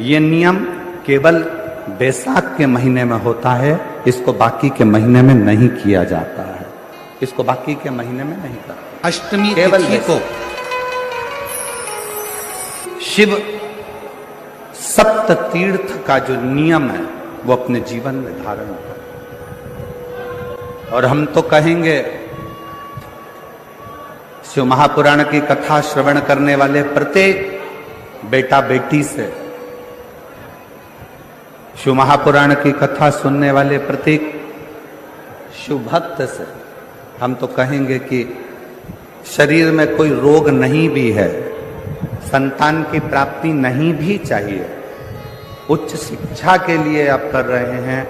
ये नियम केवल बैसाख के महीने में होता है, इसको बाकी के महीने में नहीं किया जाता है। इसको बाकी के महीने में नहीं करते। अष्टमी केवल तिथि को शिव सप्त तीर्थ का जो नियम है वो अपने जीवन में धारण करें। और हम तो कहेंगे, शिव महापुराण की कथा श्रवण करने वाले प्रत्येक बेटा बेटी से, शिव महापुराण की कथा सुनने वाले प्रत्येक शिव भक्त से हम तो कहेंगे कि शरीर में कोई रोग नहीं भी है, संतान की प्राप्ति नहीं भी चाहिए, उच्च शिक्षा के लिए आप कर रहे हैं,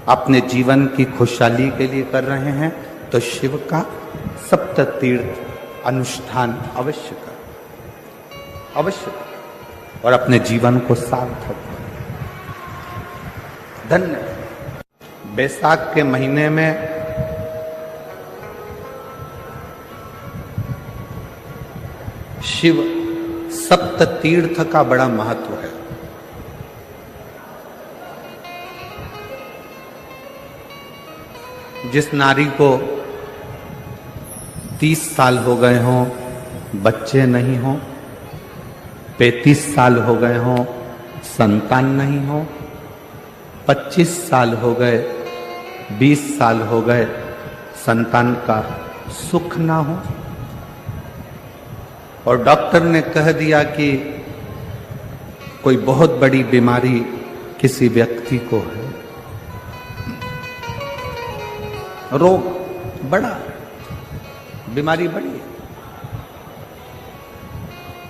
अपने जीवन की खुशहाली के लिए कर रहे हैं, तो शिव का सप्त तीर्थ अनुष्ठान अवश्य करें, अवश्य करें और अपने जीवन को सार्थक करें। धन्य। बैसाख के महीने में शिव सप्त तीर्थ का बड़ा महत्व है। जिस नारी को 30 साल हो गए हों, बच्चे नहीं हों, 35 साल हो गए हों, संतान नहीं हो, 25 साल हो गए, 20 साल हो गए, संतान का सुख ना हो, और डॉक्टर ने कह दिया कि कोई बहुत बड़ी बीमारी किसी व्यक्ति को है, रोग बड़ा, बीमारी बड़ी है,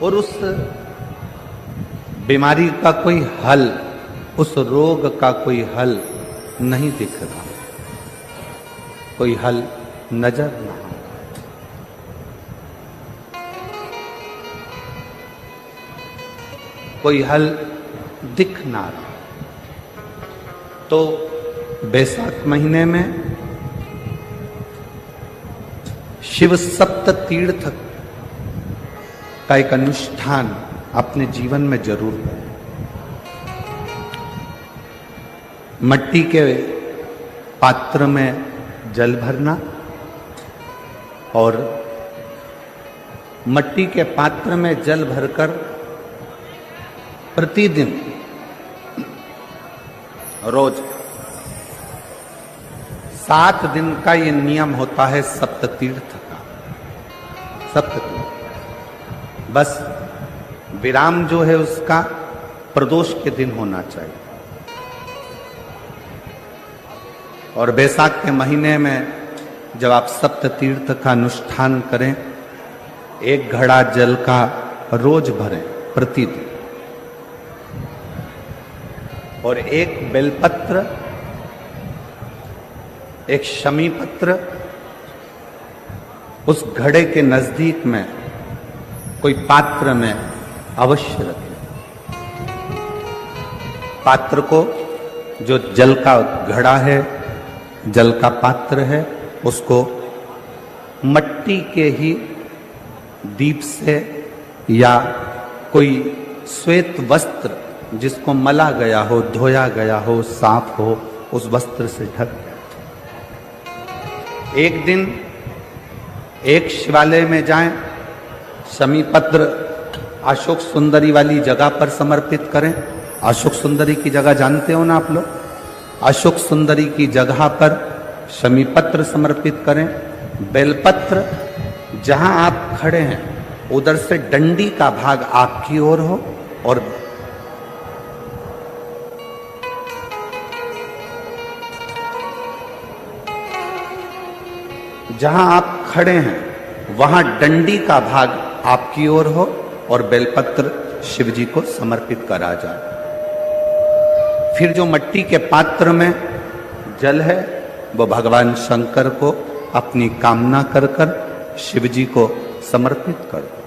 और उस बीमारी का कोई हल, उस रोग का कोई हल नहीं दिख रहा, कोई हल नजर ना आ, कोई हल दिख ना रहा। तो बैसाख महीने में शिव सप्त तीर्थ का एक अनुष्ठान अपने जीवन में जरूर करें। मट्टी के पात्र में जल भरना और मट्टी के पात्र में जल भरकर प्रतिदिन रोज 7 दिन का ये नियम होता है सप्त तीर्थ का, सप्त तीर्थ। बस विराम जो है उसका प्रदोष के दिन होना चाहिए। और बैसाख के महीने में जब आप सप्त तीर्थ का अनुष्ठान करें, 1 घड़ा जल का रोज भरें प्रतिदिन, और 1 बेलपत्र, 1 शमी पत्र उस घड़े के नजदीक में कोई पात्र में अवश्य रखें। पात्र को, जो जल का घड़ा है, जल का पात्र है, उसको मट्टी के ही दीप से या कोई श्वेत वस्त्र जिसको मला गया हो, धोया गया हो, साफ हो, उस वस्त्र से ढक गया। एक दिन एक शिवालय में जाएं, शमी पत्र अशोक सुंदरी वाली जगह पर समर्पित करें। अशोक सुंदरी की जगह जानते हो ना आप लोग? अशोक सुंदरी की जगह पर शमी पत्र समर्पित करें। बेलपत्र जहां आप खड़े हैं उधर से डंडी का भाग आपकी ओर हो, और जहां आप खड़े हैं वहां डंडी का भाग आपकी ओर हो और बेलपत्र शिव जी को समर्पित करा जाए। फिर जो मट्टी के पात्र में जल है वो भगवान शंकर को अपनी कामना कर कर शिव जी को समर्पित कर दो।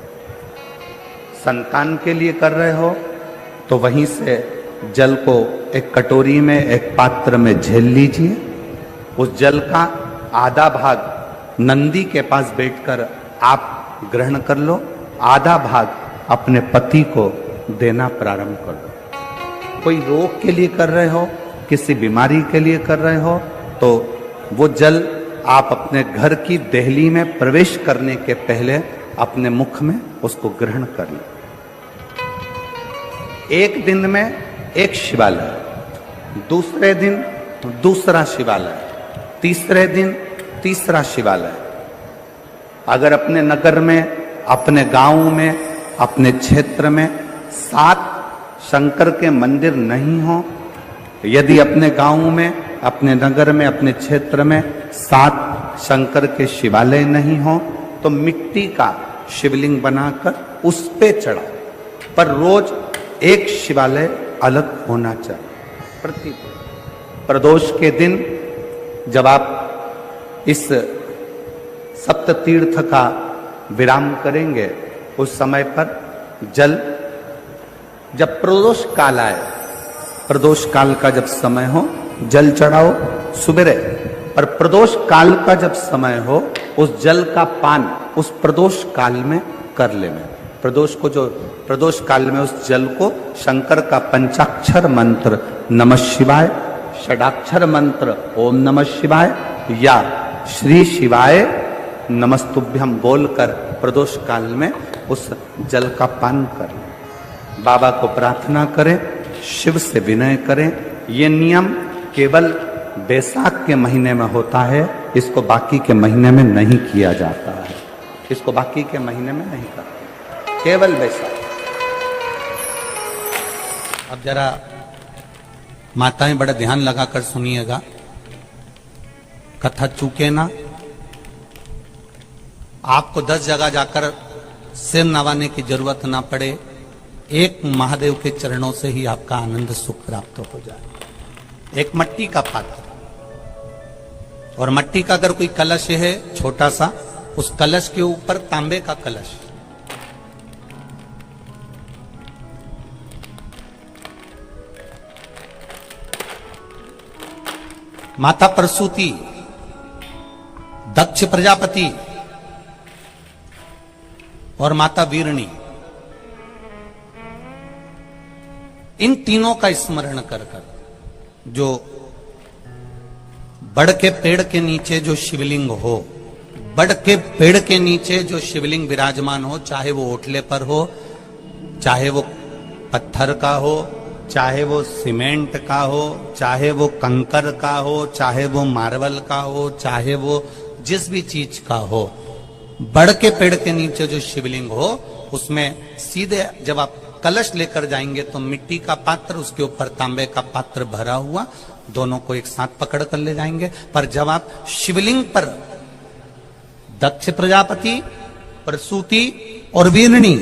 संतान के लिए कर रहे हो तो वहीं से जल को एक कटोरी में, एक पात्र में झेल लीजिए। उस जल का आधा भाग नंदी के पास बैठकर आप ग्रहण कर लो, आधा भाग अपने पति को देना प्रारंभ कर दो। कोई रोग के लिए कर रहे हो, किसी बीमारी के लिए कर रहे हो, तो वो जल आप अपने घर की देहली में प्रवेश करने के पहले अपने मुख में उसको ग्रहण कर लें। एक दिन में एक शिवालय, दूसरे दिन दूसरा शिवालय, तीसरे दिन तीसरा शिवालय। अगर अपने नगर में, अपने गांव में, अपने क्षेत्र में 7 शंकर के मंदिर नहीं हो, यदि अपने गांव में, अपने नगर में, अपने क्षेत्र में 7 शंकर के शिवालय नहीं हो, तो मिट्टी का शिवलिंग बनाकर उस पे चढ़ाओ। पर रोज एक शिवालय अलग होना चाहिए। प्रति प्रदोष के दिन जब आप इस सप्त तीर्थ का विराम करेंगे, उस समय पर जल, जब प्रदोष काल आए, प्रदोष काल का जब समय हो, जल चढ़ाओ सुबेरे। और प्रदोष काल का जब समय हो, उस जल का पान उस प्रदोष काल में कर लेना। प्रदोष को, जो प्रदोष काल में उस जल को शंकर का पंचाक्षर मंत्र नमः शिवाय, षडाक्षर मंत्र ओम नमः शिवाय या श्री शिवाय नमस्तुभ्यम बोलकर प्रदोष काल में उस जल का पान करें। बाबा को प्रार्थना करें, शिव से विनय करें। ये नियम केवल बैसाख के महीने में होता है, इसको बाकी के महीने में नहीं किया जाता है। इसको बाकी के महीने में नहीं करते, केवल बैसाख। अब जरा माताएं बड़ा ध्यान लगाकर सुनिएगा, कथा चूके ना। आपको 10 जगह जाकर सिर नवाने की जरूरत ना पड़े, एक महादेव के चरणों से ही आपका आनंद सुख प्राप्त हो जाए। एक मट्टी का पात्र, और मट्टी का अगर कोई कलश है छोटा सा, उस कलश के ऊपर तांबे का कलश, माता प्रसूति, दक्ष प्रजापति और माता वीरणी, इन तीनों का स्मरण कर कर, जो बड़ के पेड़ के नीचे जो शिवलिंग हो, बड़ के पेड़ के नीचे जो शिवलिंग विराजमान हो, चाहे वो ओटले पर हो, चाहे वो पत्थर का हो, चाहे वो सीमेंट का हो, चाहे वो कंकर का हो, चाहे वो मार्बल का हो, चाहे वो जिस भी चीज का हो, बड़ के पेड़ के नीचे जो शिवलिंग हो, उसमें सीधे जब आप कलश लेकर जाएंगे तो मिट्टी का पात्र, उसके ऊपर तांबे का पात्र भरा हुआ, दोनों को एक साथ पकड़ कर ले जाएंगे। पर जब आप शिवलिंग पर दक्ष प्रजापति, प्रसूति और वीरणी,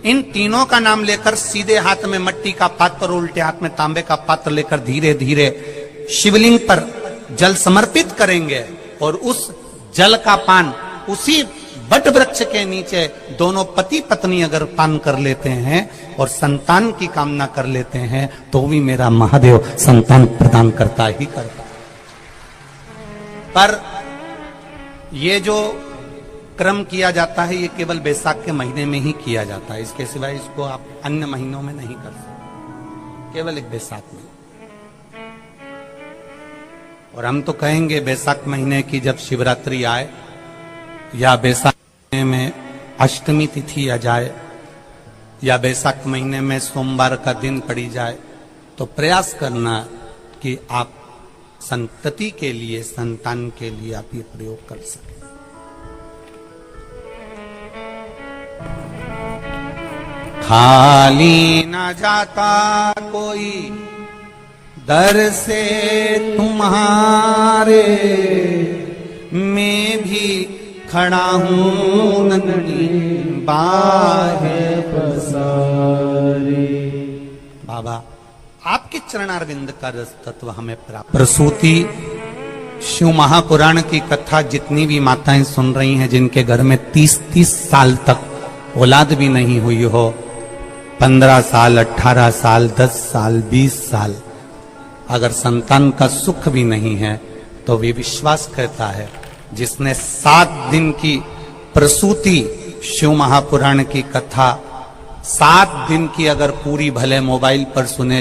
इन तीनों का नाम लेकर सीधे हाथ में मट्टी का पात्र और उल्टे हाथ में तांबे का पात्र लेकर धीरे धीरे शिवलिंग पर जल समर्पित करेंगे, और उस जल का पान उसी बट वृक्ष के नीचे दोनों पति पत्नी अगर पान कर लेते हैं और संतान की कामना कर लेते हैं, तो भी मेरा महादेव संतान प्रदान करता ही करता। पर ये जो क्रम किया जाता है, ये केवल बैसाख के महीने में ही किया जाता है। इसके सिवाय इसको आप अन्य महीनों में नहीं कर सकते, केवल एक बैसाख में। और हम तो कहेंगे बैसाख महीने की जब शिवरात्रि आए या बैसाख महीने में अष्टमी तिथि आ जाए या बैसाख महीने में सोमवार का दिन पड़ी जाए, तो प्रयास करना कि आप संतति के लिए, संतान के लिए आप ये प्रयोग कर सकें। खाली न जाता कोई दर से तुम्हारे, मैं भी खड़ा हूं नंदी बाहे पसारे। बाबा आपके चरणारविंद का रस तत्व हमें प्राप्त। प्रसूति शिव महापुराण की कथा जितनी भी माताएं सुन रही हैं, जिनके घर में 30-30 साल तक औलाद भी नहीं हुई हो, 15 साल, 18 साल, 10 साल, 20 साल, अगर संतान का सुख भी नहीं है, तो वे विश्वास करता है जिसने 7 दिन की प्रसूति शिव महापुराण की कथा 7 दिन की अगर पूरी भले मोबाइल पर सुने